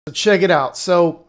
So check it out. So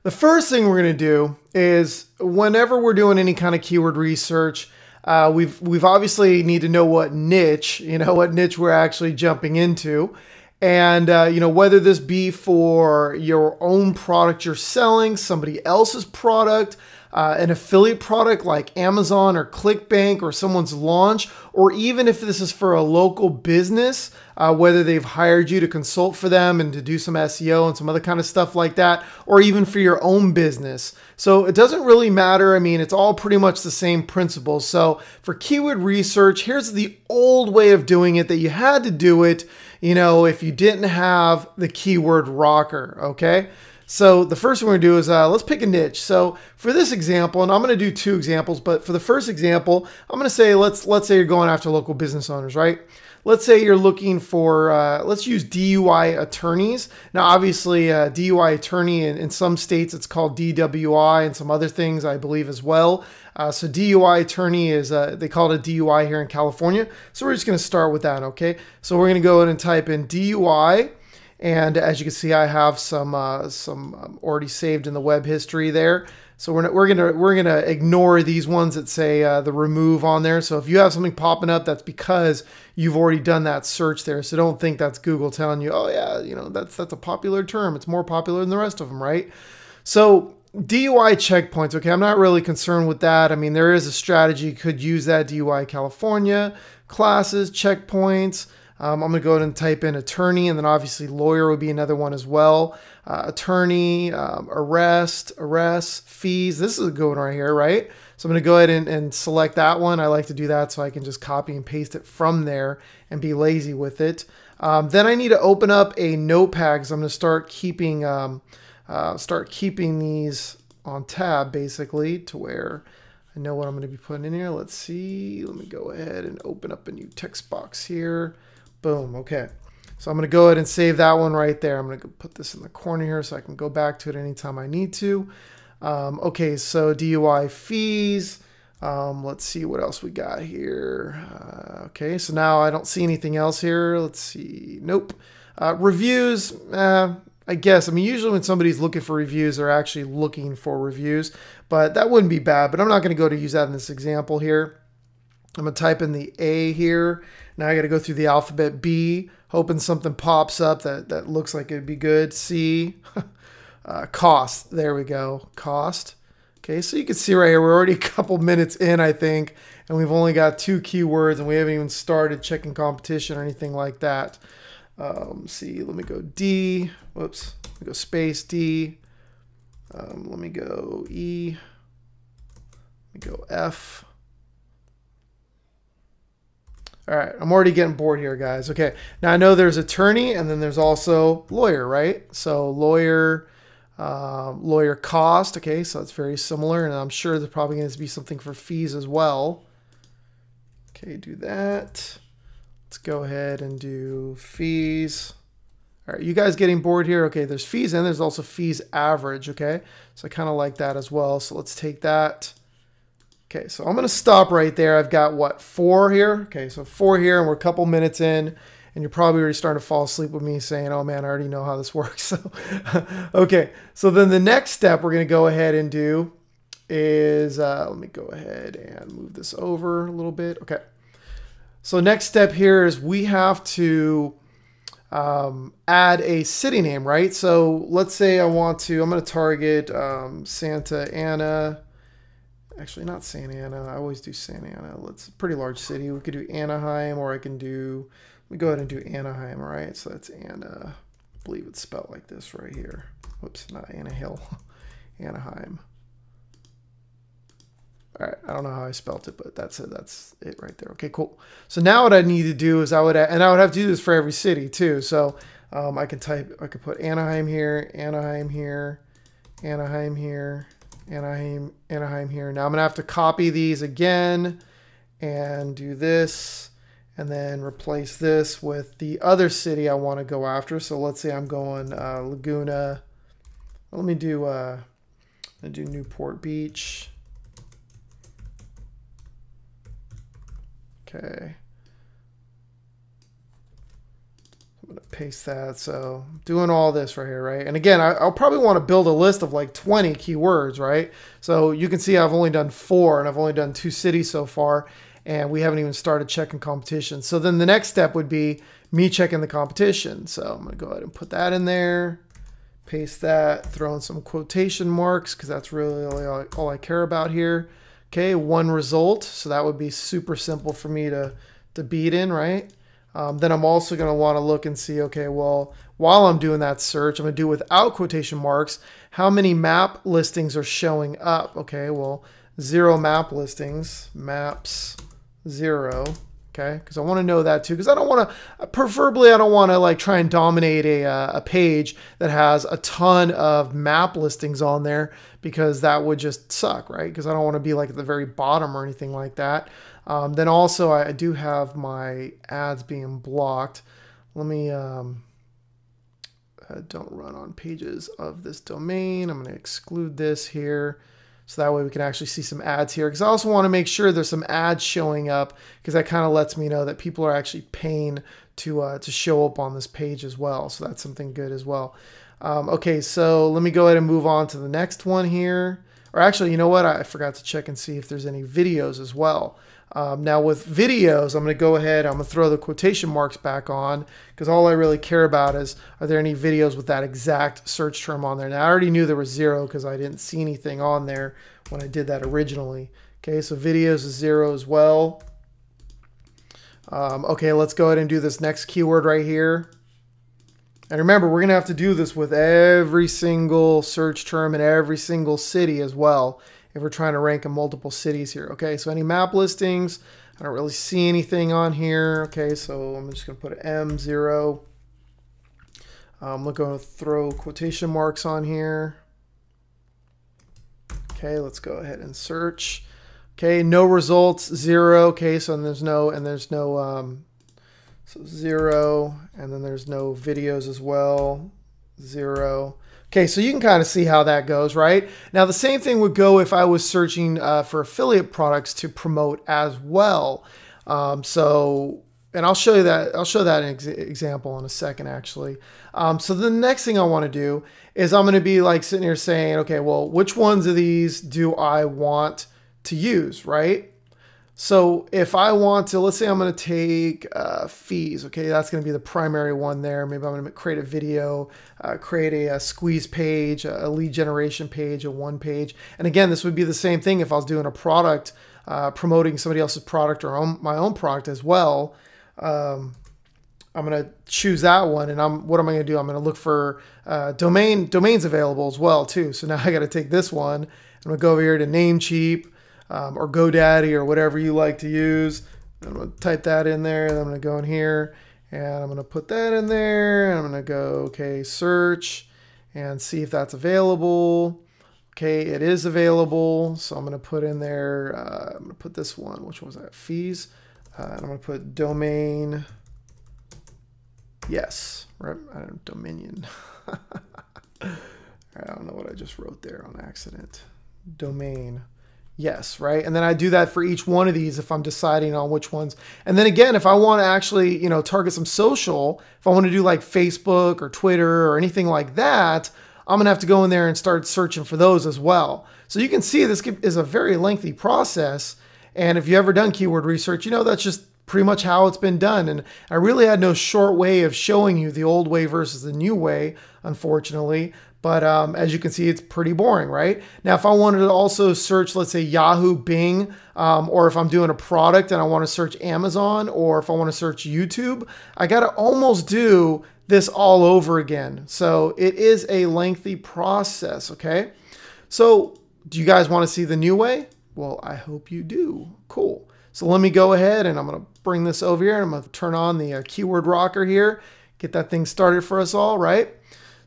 the first thing we're going to do is whenever we're doing any kind of keyword research, we've obviously need to know what niche, what niche we're actually jumping into. And, whether this be for your own product you're selling, somebody else's product, an affiliate product like Amazon or ClickBank or someone's launch, or even if this is for a local business, whether they've hired you to consult for them and to do some SEO and some other kind of stuff like that, or even for your own business. So it doesn't really matter. I mean, it's all pretty much the same principles. So for keyword research, here's the old way of doing it that you had to do it, if you didn't have the keyword rocker, okay? So the first thing we're gonna do is let's pick a niche. So for this example, and I'm gonna do two examples, but for the first example, I'm gonna say, let's say you're going after local business owners, right? Let's say you're looking for, let's use DUI attorneys. Now, obviously, DUI attorney in some states, it's called DWI and some other things, I believe, as well. So DUI attorney is, they call it a DUI here in California. So we're just going to start with that, okay? So we're going to go ahead and type in DUI. And as you can see, I have some already saved in the web history there. So we're gonna ignore these ones that say the remove on there. So if you have something popping up, that's because you've already done that search there. So don't think that's Google telling you, oh yeah, that's a popular term. It's more popular than the rest of them, right? So DUI checkpoints. Okay, I'm not really concerned with that. I mean, there is a strategy. You could use that DUI California classes, checkpoints. I'm going to go ahead and type in attorney, and then obviously lawyer would be another one as well. Attorney, arrest, fees. This is a good one right here, right? So I'm going to go ahead and select that one. I like to do that so I can just copy and paste it from there and be lazy with it. Then I need to open up a notepad because I'm going to start keeping these on tab basically to where I know what I'm going to be putting in here. Let's see. Let me go ahead and open up a new text box here. Boom. Okay. So I'm going to go ahead and save that one right there. I'm going to put this in the corner here so I can go back to it anytime I need to. Okay. So DUI fees. Let's see what else we got here. Okay. So now I don't see anything else here. Let's see. Nope. Reviews. I guess. I mean, usually when somebody's looking for reviews, they're actually looking for reviews, but that wouldn't be bad. But I'm not going to go to use that in this example here. I'm going to type in the A here. Now I got to go through the alphabet. B, hoping something pops up that looks like it'd be good. C, cost. There we go. Cost. Okay, so you can see right here, we're already a couple minutes in, I think, and we've only got 2 keywords, and we haven't even started checking competition or anything like that. See, let me go D. Whoops. Let me go space D. Let me go E. Let me go F. All right, I'm already getting bored here, guys. Okay, now I know there's attorney and then there's also lawyer, right? So lawyer, lawyer cost. Okay, so it's very similar, and I'm sure there's probably going to be something for fees as well. Okay, do that. Let's go ahead and do fees. All right, you guys getting bored here? Okay, there's fees and there's also fees average, okay? So I kind of like that as well. So let's take that. Okay, so I'm going to stop right there. I've got, what, 4 here? Okay, so 4 here, and we're a couple minutes in, and you're probably already starting to fall asleep with me saying, oh man, I already know how this works. So, okay, so then the next step we're going to go ahead and do is, let me go ahead and move this over a little bit. Okay, so next step here is we have to add a city name, right? So let's say I'm going to target Santa Ana. Actually, not Santa Ana. I always do Santa Ana. It's a pretty large city. We could do Anaheim, or I can do, let me go ahead and do Anaheim, all right? So that's I believe it's spelled like this right here. Whoops, not Anna Hill. Anaheim. All right, I don't know how I spelled it, but that's it right there. Okay, cool. So now what I need to do is I would have to do this for every city too. So I could put Anaheim here, Anaheim here, Anaheim here, Anaheim here. Now I'm gonna have to copy these again and do this, and then replace this with the other city I want to go after. So let's say I'm going Laguna. Let me do Newport Beach. Okay. I'm going to paste that. So doing all this right here, right? And again, I'll probably want to build a list of like 20 keywords, right? So you can see I've only done 4 and I've only done 2 cities so far. And we haven't even started checking competition. So then the next step would be me checking the competition. So I'm going to go ahead and put that in there, paste that, throw in some quotation marks because that's really all I care about here. Okay, 1 result. So that would be super simple for me to beat in, right? Then I'm also going to want to look and see, okay, well, while I'm doing that search, I'm going to do without quotation marks, how many map listings are showing up? Okay, well, 0 map listings, maps, 0. Okay, because I want to know that too, because I don't want to, preferably I don't want to like try and dominate a page that has a ton of map listings on there, because that would just suck, right? Because I don't want to be like at the very bottom or anything like that. Then also I do have my ads being blocked. Let me, don't run on pages of this domain. I'm going to exclude this here. So that way we can actually see some ads here. Because I also want to make sure there's some ads showing up, because that kind of lets me know that people are actually paying to show up on this page as well. So that's something good as well. Okay, so let me go ahead and move on to the next one here. Or actually, you know what? I forgot to check and see if there's any videos as well. Now with videos, I'm going to go ahead, I'm going to throw the quotation marks back on, because all I really care about is, are there any videos with that exact search term on there? Now I already knew there was 0 because I didn't see anything on there when I did that originally. Okay, so videos is 0 as well. Okay, let's go ahead and do this next keyword right here. And remember, we're going to have to do this with every single search term in every single city as well, if we're trying to rank in multiple cities here. Okay, so any map listings, I don't really see anything on here. Okay, so I'm just going to put an M0. I'm going to throw quotation marks on here. Okay, let's go ahead and search. Okay, no results, 0. Okay, so there's no, so 0, and then there's no videos as well, 0. Okay, so you can kind of see how that goes, right? Now the same thing would go if I was searching for affiliate products to promote as well. And I'll show you that. I'll show that example in a second, actually. So the next thing I want to do is I'm going to be like sitting here saying, okay, well, which ones of these do I want to use, right? So if I want to, let's say I'm going to take fees. Okay, that's going to be the primary one there. Maybe I'm going to create a video, create a squeeze page, a lead generation page, a 1 page. And again, this would be the same thing if I was doing a product, promoting somebody else's product or my own product as well. I'm going to choose that one, and what am I going to do? I'm going to look for domains available as well too. So now I got to take this one. I'm going to go over here to Namecheap. Or GoDaddy or whatever you like to use. I'm going to type that in there, and I'm going to go in here and I'm going to put that in there, and I'm going to go, okay, search and see if that's available. Okay, it is available. So I'm going to put in there, I'm going to put this one, which was that, fees. And I'm going to put domain, yes, right, Dominion. I don't know what I just wrote there on accident. Domain. Yes, right? And then I do that for each one of these if I'm deciding on which ones. And then again, if I want to actually, target some social, if I want to do like Facebook or Twitter or anything like that, I'm going to have to go in there and start searching for those as well. So you can see this is a very lengthy process. And if you've ever done keyword research, that's just pretty much how it's been done. And I really had no short way of showing you the old way versus the new way, unfortunately. But as you can see, it's pretty boring, right? Now, if I wanted to also search, let's say Yahoo, Bing, or if I'm doing a product and I want to search Amazon, or if I want to search YouTube, I got to almost do this all over again. So it is a lengthy process, okay? So do you guys want to see the new way? Well, I hope you do. Cool. So let me go ahead and I'm going to bring this over here. I'm going to turn on the keyword rocker here, get that thing started for us all, right?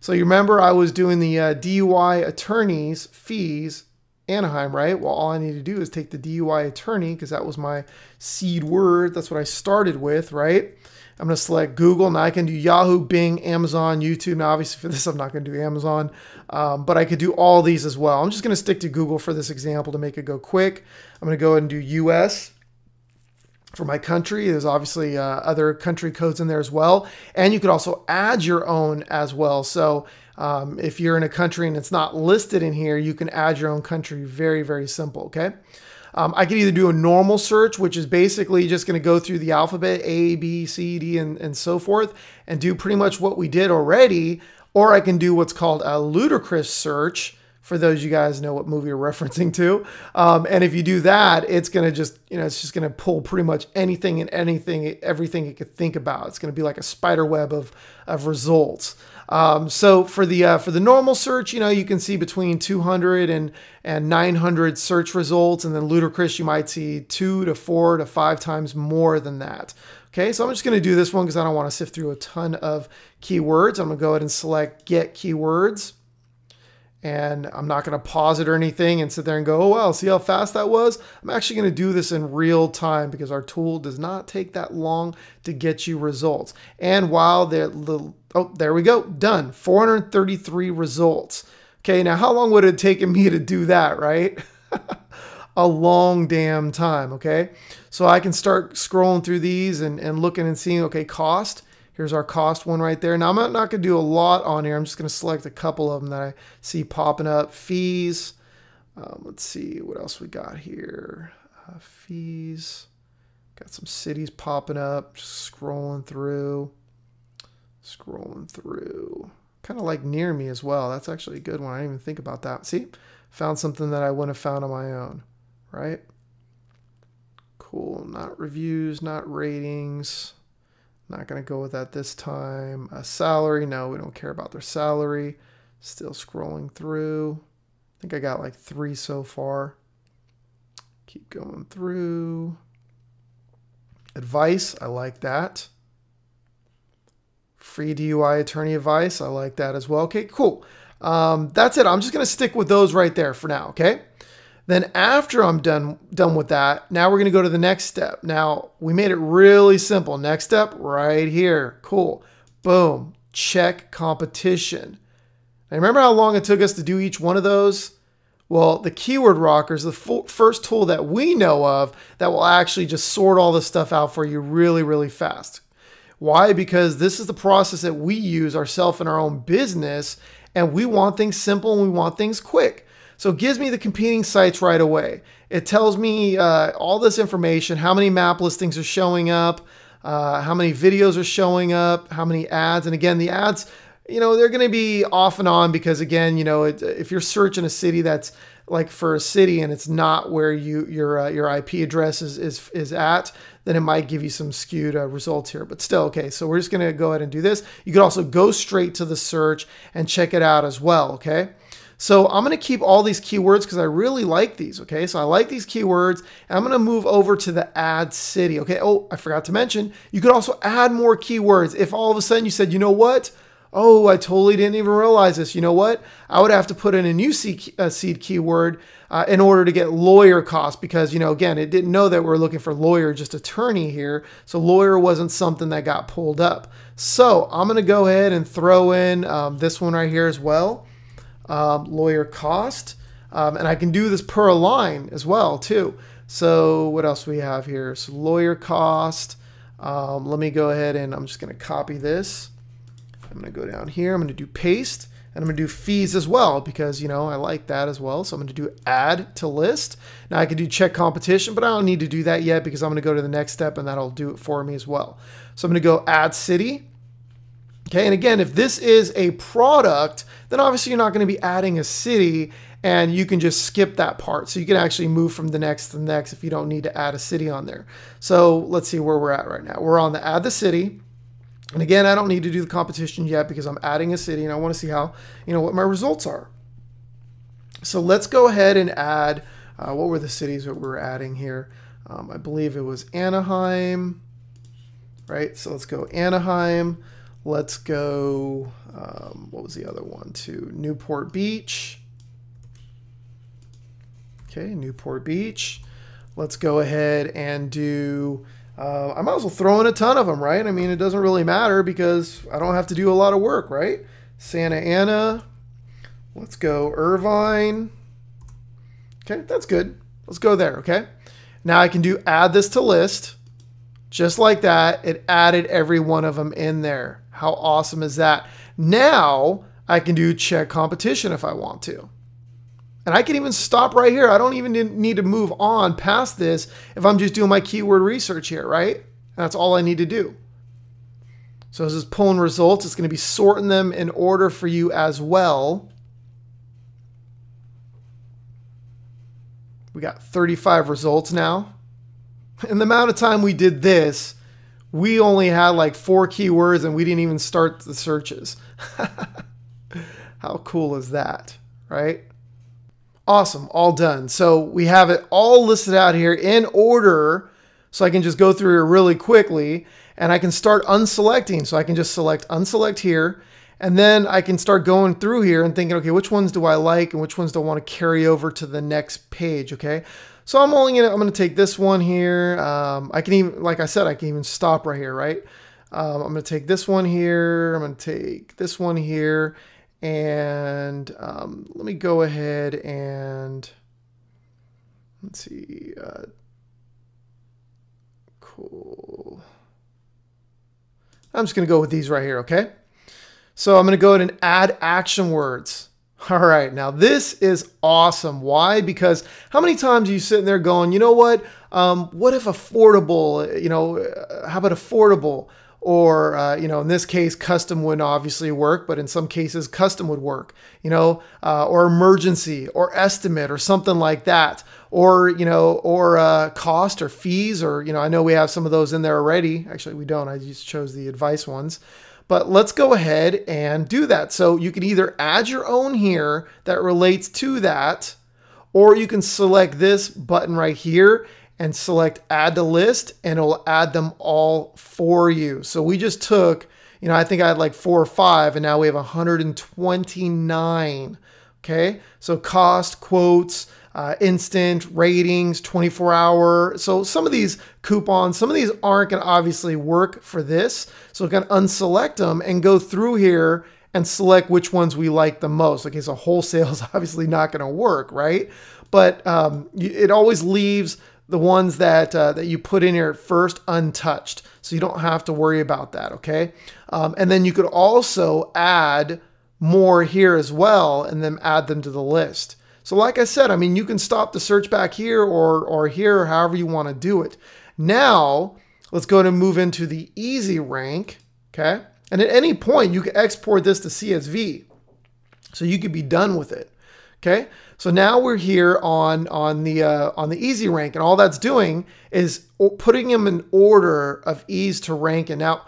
So you remember I was doing the DUI attorneys fees Anaheim, right? Well, all I need to do is take the DUI attorney, because that was my seed word. That's what I started with, right? I'm going to select Google. Now I can do Yahoo, Bing, Amazon, YouTube. Now obviously for this, I'm not going to do Amazon, but I could do all these as well. I'm just going to stick to Google for this example to make it go quick. I'm going to go ahead and do US. for my country. There's obviously other country codes in there as well. And you could also add your own as well. So if you're in a country and it's not listed in here, you can add your own country. Very, very simple, okay? I could either do a normal search, which is basically just going to go through the alphabet, A, B, C, D, and so forth, and do pretty much what we did already. Or I can do what's called a ludicrous search, for those of you guys know what movie we're referencing to. And if you do that, it's going to just, it's just going to pull pretty much anything and everything you could think about. It's going to be like a spider web of results. So for the normal search, you can see between 200 and 900 search results. And then ludicrous, you might see 2 to 4 to 5 times more than that. Okay, so I'm just going to do this one because I don't want to sift through a ton of keywords. I'm going to go ahead and select Get Keywords. And I'm not going to pause it or anything and sit there and go, oh, wow, see how fast that was? I'm actually going to do this in real time because our tool does not take that long to get you results. And while there we go, done, 433 results. Okay, now how long would it have taken me to do that, right? A long damn time, okay? So I can start scrolling through these and looking and seeing, okay, cost. Here's our cost one right there. Now, I'm not going to do a lot on here. I'm just going to select a couple of them that I see popping up. Fees. Let's see what else we got here. Fees. Got some cities popping up. Just scrolling through. Kind of like near me as well. That's actually a good one. I didn't even think about that. See? Found something that I wouldn't have found on my own. Right? Cool. Not reviews, not ratings. Not going to go with that this time. Salary. No, we don't care about their salary. Still scrolling through. I think I got like 3 so far. Keep going through. Advice. I like that. Free DUI attorney advice. I like that as well. Okay, cool. That's it. I'm just going to stick with those right there for now. Okay. Then after I'm done with that, now we're going to go to the next step. Now, we made it really simple. Next step, right here. Cool. Boom. Check competition. Now, remember how long it took us to do each one of those? Well, the Keyword Rocker is the first tool that we know of that will actually just sort all this stuff out for you really, really fast. Why? Because this is the process that we use ourselves in our own business, and we want things simple and we want things quick. So it gives me the competing sites right away. It tells me all this information, how many map listings are showing up, how many videos are showing up, how many ads. And again, the ads, they're going to be off and on because again, if you're searching a city that's like for a city and it's not where your IP address is at, then it might give you some skewed results here. But still, okay, so we're just going to go ahead and do this. You could also go straight to the search and check it out as well, okay? So I'm going to keep all these keywords because I really like these, okay? So I like these keywords, and I'm going to move over to the add city, okay? Oh, I forgot to mention, you could also add more keywords. If all of a sudden you said, you know what? Oh, I totally didn't even realize this. You know what? I would have to put in a new seed keyword in order to get lawyer cost because, again, it didn't know that we're looking for lawyer, just attorney here. So lawyer wasn't something that got pulled up. So I'm going to go ahead and throw in this one right here as well. Lawyer cost, and I can do this per line as well too. So what else we have here? So lawyer cost. Let me go ahead and I'm just going to copy this. I'm going to go down here. I'm going to do paste, and I'm going to do fees as well because I like that as well. So I'm going to do add to list. Now I can do check competition, but I don't need to do that yet because I'm going to go to the next step and that'll do it for me as well. So I'm going to go add city. Okay, and again, if this is a product, then obviously you're not going to be adding a city and you can just skip that part. So you can actually move from the next to the next if you don't need to add a city on there. So let's see where we're at right now. We're on the add the city. And again, I don't need to do the competition yet because I'm adding a city and I want to see how, what my results are. So let's go ahead and add, what were the cities that we were adding here? I believe it was Anaheim, right? So let's go Anaheim. Let's go, what was the other one too? Newport Beach. Okay, Newport Beach. Let's go ahead and do, I might as well throw in a ton of them, right? I mean, it doesn't really matter because I don't have to do a lot of work, right? Santa Ana. Let's go Irvine. Okay, that's good. Let's go there, okay? Now I can do add this to list. Just like that, it added every one of them in there. How awesome is that? Now I can do check competition if I want to. And I can even stop right here. I don't even need to move on past this if I'm just doing my keyword research here, right? That's all I need to do. So this is pulling results. It's going to be sorting them in order for you as well. We got 35 results now. In the amount of time we did this, we only had like 4 keywords and we didn't even start the searches. How cool is that, right? Awesome, all done. So we have it all listed out here in order. So I can just go through here really quickly and I can start unselecting. So I can just select unselect here. And then I can start going through here and thinking, okay, which ones do I like and which ones do I want to carry over to the next page, okay? So I'm going to take this one here. I can even, like I said, I can even stop right here, right? I'm going to take this one here. I'm going to take this one here. And let me go ahead and, let's see, cool. I'm just going to go with these right here, okay? So I'm going to go ahead and add action words. All right, now this is awesome. Why? Because how many times are you sitting there going, you know what if affordable, how about affordable? Or, in this case, custom wouldn't obviously work, but in some cases, custom would work, or emergency or estimate or something like that. Or, cost or fees, or, I know we have some of those in there already. Actually, we don't. I just chose the advice ones. But let's go ahead and do that. So you can either add your own here that relates to that, or you can select this button right here and select add to list and it'll add them all for you. So we just took, I think I had like 4 or 5 and now we have 129. Okay. So cost, quotes, instant, ratings, 24-hour. So some of these coupons, some of these aren't going to obviously work for this. So we can unselect them and go through here and select which ones we like the most. Okay, so wholesale is obviously not going to work, right? But it always leaves the ones that you put in here first untouched. So you don't have to worry about that, okay? And then you could also add more here as well and then add them to the list. So like I said, you can stop the search back here or here, or however you want to do it. Now, let's go ahead and move into the easy rank, okay? And at any point, you can export this to CSV. So you could be done with it, okay? So now we're here on the easy rank, and all that's doing is putting them in order of ease to rank. And now,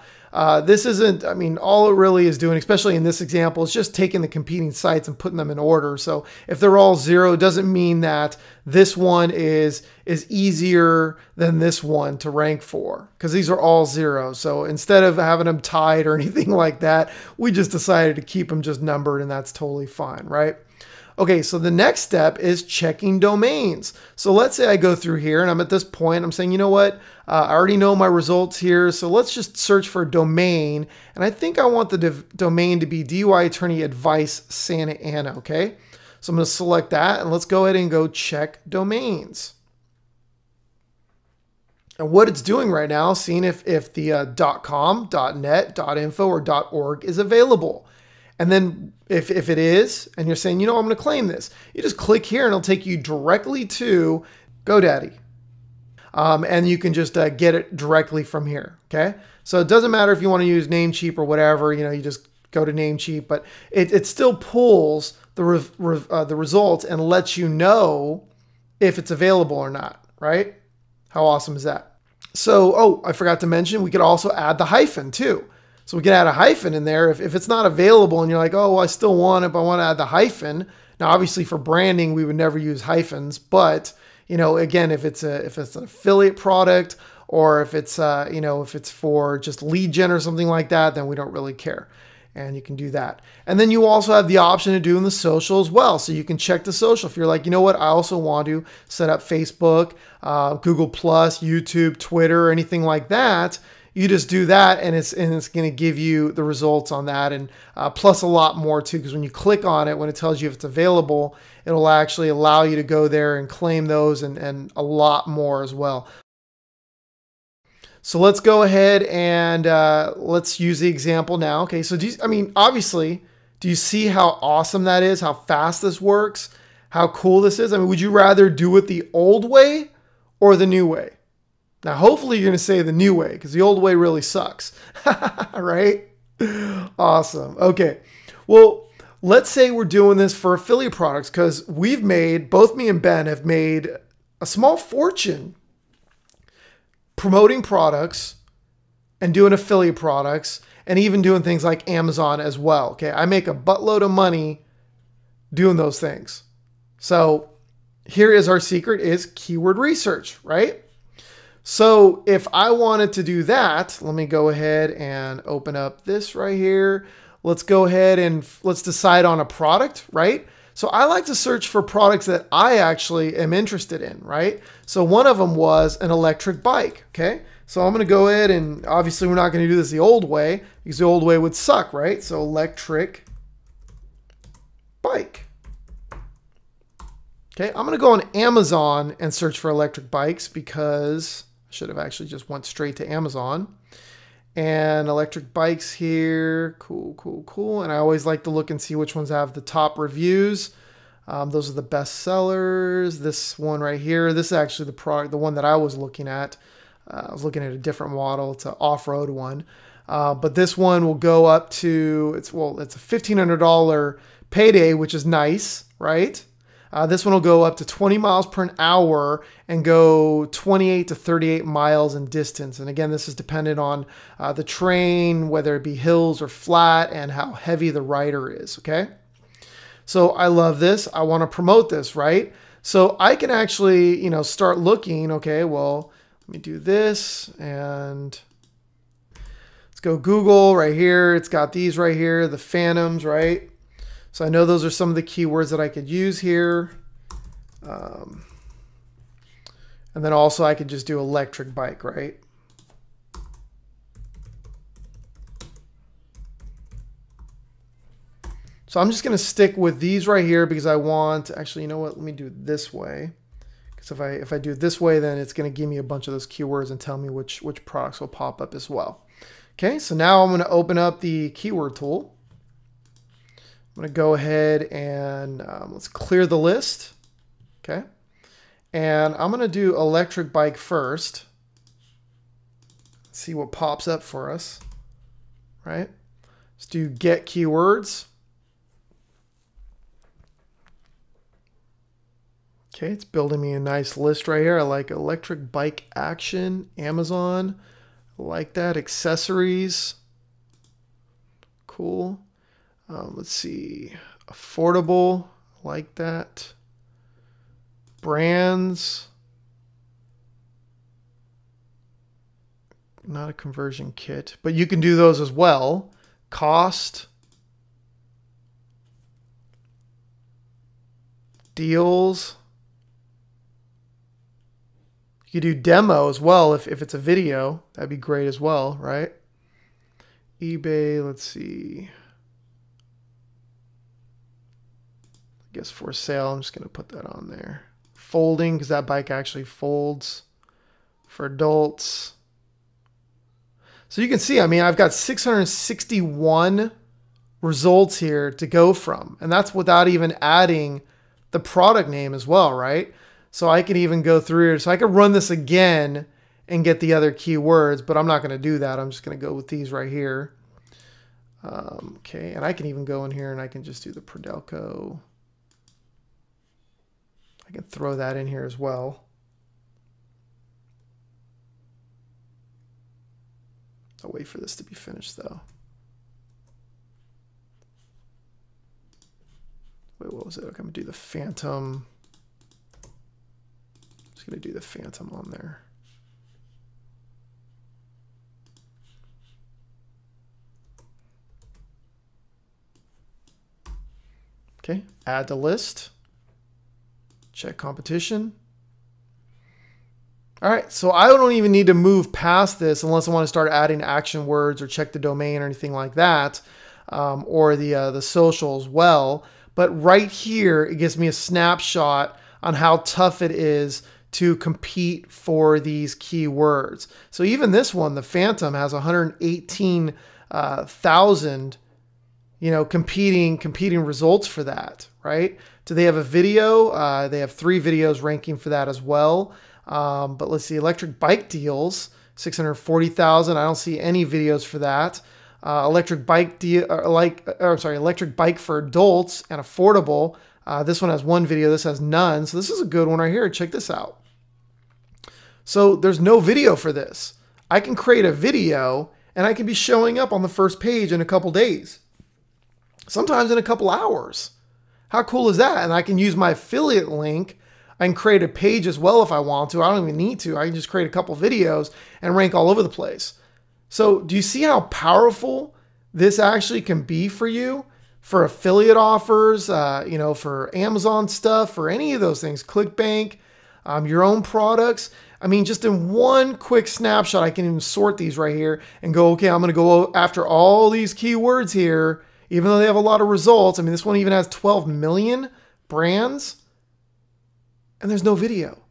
this isn't, all it really is doing, especially in this example, is just taking the competing sites and putting them in order. So if they're all 0, it doesn't mean that this one is easier than this one to rank for, because these are all 0. So instead of having them tied or anything like that, we just decided to keep them just numbered, and that's totally fine, right? Okay, so the next step is checking domains. So let's say I go through here and I'm at this point, I'm saying, you know what? I already know my results here. So let's just search for a domain. And I think I want the domain to be DUI Attorney Advice Santa Ana, okay? So I'm gonna select that and let's go ahead and go check domains. And what it's doing right now, seeing if the .com, .net, .info, or .org is available. And then if it is, and you're saying, I'm going to claim this, you just click here and it'll take you directly to GoDaddy. And you can just get it directly from here, okay? So it doesn't matter if you want to use Namecheap or whatever, you just go to Namecheap, but it still pulls the results and lets you know if it's available or not, right? How awesome is that? So, I forgot to mention, we could also add the hyphen too. So we can add a hyphen in there if it's not available and you're like, I still want it, but I want to add the hyphen. Now, obviously for branding, we would never use hyphens, but again, if it's an affiliate product or if it's if it's for just lead gen or something like that, then we don't really care. And you can do that. And then you also have the option of doing the social as well. So you can check the social. If you're like, I also want to set up Facebook, Google Plus, YouTube, Twitter, anything like that. You just do that and it's going to give you the results on that, and plus a lot more too, because when you click on it, when it tells you if it's available, it'll actually allow you to go there and claim those and a lot more as well. So let's go ahead and let's use the example now. Okay, so I mean, obviously, do you see how awesome that is? How fast this works? How cool this is? I mean, would you rather do it the old way or the new way? Now, hopefully you're going to say the new way because the old way really sucks, right? Awesome. Okay, well, let's say we're doing this for affiliate products because we've made, both me and Ben have made a small fortune promoting products and doing affiliate products and even doing things like Amazon as well. Okay, I make a buttload of money doing those things. So here is our secret, is keyword research, right? So if I wanted to do that, let me go ahead and open up this right here. Let's go ahead and let's decide on a product, right? So I like to search for products that I actually am interested in, right? So one of them was an electric bike, okay? So I'm gonna go ahead and obviously we're not gonna do this the old way because the old way would suck, right? So electric bike. Okay, I'm gonna go on Amazon and search for electric bikes because I should have actually just went straight to Amazon. And electric bikes here, cool, cool, cool. And I always like to look and see which ones have the top reviews. Those are the best sellers. This one right here, this is actually the product, the one that I was looking at. I was looking at a different model. It's an off-road one. But this one will go up to, it's a $1,500 payday, which is nice, right? This one will go up to 20 miles per hour and go 28 to 38 miles in distance. And again, this is dependent on the terrain, whether it be hills or flat, and how heavy the rider is, okay? So I love this. I want to promote this, right? So I can actually, start looking, okay, well, let me do this and let's go Google right here. It's got these right here, the Phantoms, right? So I know those are some of the keywords that I could use here. And then also I could just do electric bike, right? So I'm just going to stick with these right here because I want, actually, you know what? Let me do it this way. Because if I do it this way, then it's going to give me a bunch of those keywords and tell me which products will pop up as well. Okay, so now I'm going to open up the keyword tool. I'm going to go ahead and let's clear the list. Okay. And I'm going to do electric bike first. Let's see what pops up for us. Right. Let's do get keywords. Okay. It's building me a nice list right here. I like electric bike action, Amazon. I like that. Accessories. Cool. Let's see, affordable, like that. Brands, not a conversion kit, but you can do those as well. Cost, deals. You could do demo as well if it's a video. That'd be great as well, right? eBay, let's see. I guess for sale, I'm just going to put that on there. Folding, because that bike actually folds. For adults. So you can see, I mean, I've got 661 results here to go from. And that's without even adding the product name as well, right? So I can even go through here. So I could run this again and get the other keywords, but I'm not going to do that. I'm just going to go with these right here. Okay, and I can even go in here and I can just do the Prodelco. I can throw that in here as well. I'll wait for this to be finished though. Wait, what was it? Okay, I'm gonna do the Phantom. Just gonna do the Phantom on there. Okay, add to list. Check competition. All right, so I don't even need to move past this unless I want to start adding action words or check the domain or anything like that, or the social as well. But right here, it gives me a snapshot on how tough it is to compete for these keywords. So even this one, the Phantom, has 118,000, competing results for that, right? Do they have a video? They have 3 videos ranking for that as well. But let's see, electric bike deals, 640,000. I don't see any videos for that. Electric bike electric bike for adults and affordable. This one has 1 video. This has none. So this is a good one right here. Check this out. So there's no video for this. I can create a video and I can be showing up on the first page in a couple days, sometimes in a couple hours. How cool is that? And I can use my affiliate link. I can create a page as well if I want to. I don't even need to. I can just create a couple videos and rank all over the place. So do you see how powerful this actually can be for you? For affiliate offers, for Amazon stuff, for any of those things, ClickBank, your own products. I mean, just in one quick snapshot, I can even sort these right here and go, okay, I'm going to go after all these keywords here, even though they have a lot of results. I mean, this one even has 12 million brands and there's no video.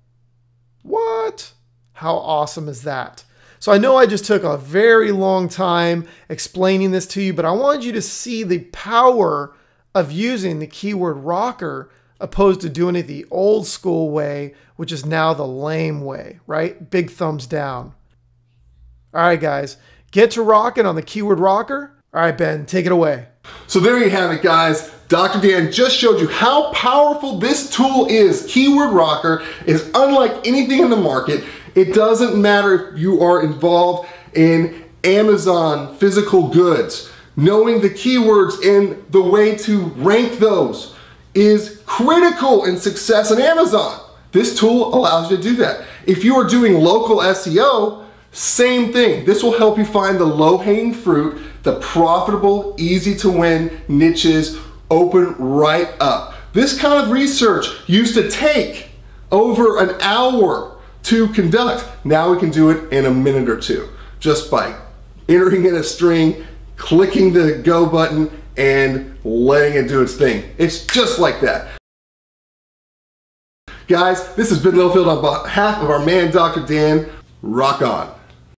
What? How awesome is that? So I know I just took a very long time explaining this to you, but I wanted you to see the power of using the keyword rocker opposed to doing it the old school way, which is now the lame way, right? Big thumbs down. All right, guys, get to rocking on the keyword rocker. All right, Ben, take it away. So there you have it, guys. Dr. Dan just showed you how powerful this tool is. Keyword Rocker is unlike anything in the market. It doesn't matter if you are involved in Amazon physical goods. Knowing the keywords and the way to rank those is critical in success in Amazon. This tool allows you to do that. If you are doing local SEO, same thing. This will help you find the low-hanging fruit, the profitable, easy to win niches, open right up. This kind of research used to take over an hour to conduct. Now we can do it in a minute or two, just by entering in a string, clicking the go button, and letting it do its thing. It's just like that. Guys, this has been Littlefield on behalf of our man, Dr. Dan. Rock on.